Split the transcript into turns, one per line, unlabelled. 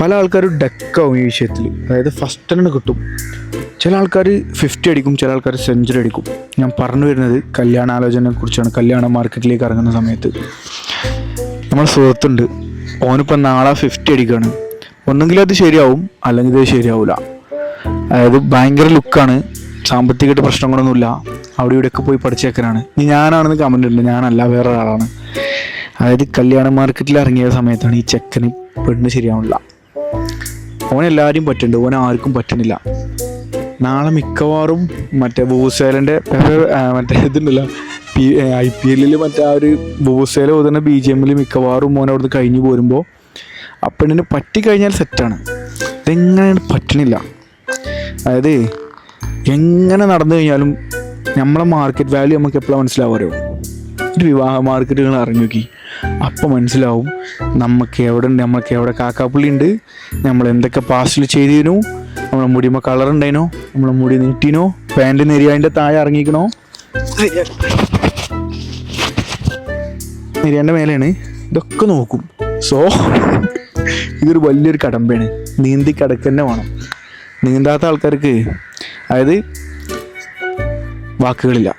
പല ആൾക്കാരും ഡെക്കാവും ഈ വിഷയത്തിൽ. അതായത് ഫസ്റ്റ് തന്നെ കിട്ടും. ചില ആൾക്കാർ 50 അടിക്കും, ചില ആൾക്കാർ സെഞ്ചുറി അടിക്കും. ഞാൻ പറഞ്ഞു വരുന്നത് കല്യാണാലോചനയെ കുറിച്ചാണ്. കല്യാണ മാർക്കറ്റിലേക്ക് ഇറങ്ങുന്ന സമയത്ത് നമ്മൾ സുഹൃത്തുണ്ട്, ഓനിപ്പോൾ നാളെ 50 അടിക്കുകയാണ്. ഒന്നെങ്കിലും അത് ശരിയാവും, അല്ലെങ്കിൽ ഇത് ശരിയാവില്ല. അതായത് ഭയങ്കര ലുക്കാണ്, സാമ്പത്തികമായിട്ട് പ്രശ്നങ്ങളൊന്നുമില്ല, അവിടെ ഇവിടെയൊക്കെ പോയി പഠിച്ചേക്കനാണ്. ഇനി ഞാനാണെന്ന് കമൻ്റ് ഉണ്ട്, ഞാനല്ല വേറെ ഒരാളാണ്. അതായത് കല്യാണ മാർക്കറ്റിൽ ഇറങ്ങിയ സമയത്താണ് ഈ ചെക്കന് പെണ്ണ് ശരിയാവില്ല. ഓനെല്ലാവരും പറ്റുന്നുണ്ട്, ഓൻ ആർക്കും പറ്റുന്നില്ല. നാളെ മിക്കവാറും മറ്റേ ബൂസേലൻ്റെ മറ്റേ ഇതുണ്ടല്ലോ IPL മറ്റേ ആ ഒരു ബൂസേല ഓതുന്ന BGM മിക്കവാറും മോൻ അവിടുന്ന് കഴിഞ്ഞ് പോരുമ്പോൾ ആ പെണ്ണിന് പറ്റിക്കഴിഞ്ഞാൽ സെറ്റാണ്. ഇതെങ്ങനെയാണ് പറ്റണില്ല. അതായത് എങ്ങനെ നടന്നു കഴിഞ്ഞാലും നമ്മളെ മാർക്കറ്റ് വാല്യൂ നമുക്ക് എപ്പോഴാണ് മനസ്സിലാവുമോ? ഒരു വിവാഹ മാർക്കറ്റുകൾ ഇറങ്ങി നോക്കി, അപ്പം മനസ്സിലാവും നമുക്ക് എവിടെ കാക്കാപ്പുള്ളി ഉണ്ട്, നമ്മൾ എന്തൊക്കെ പാസ്റ്റിൽ ചെയ്തിരുന്നു, നമ്മളെ മുടിയുമ്പോൾ കളർ ഉണ്ടായിനോ, നമ്മളെ മുടി നീട്ടിനോ, പാൻറ് നെരിയാൻ്റെ താഴെ ഇറങ്ങിക്കണോ, നെരിയാൻ്റെ മേലെയാണ്, ഇതൊക്കെ നോക്കും. സോ ഇതൊരു വലിയൊരു കടമ്പയാണ്. നീന്തി കിടക്കന്നെ വേണം. നീന്താത്ത ആൾക്കാർക്ക് അതായത് വാക്കുകളില്ല.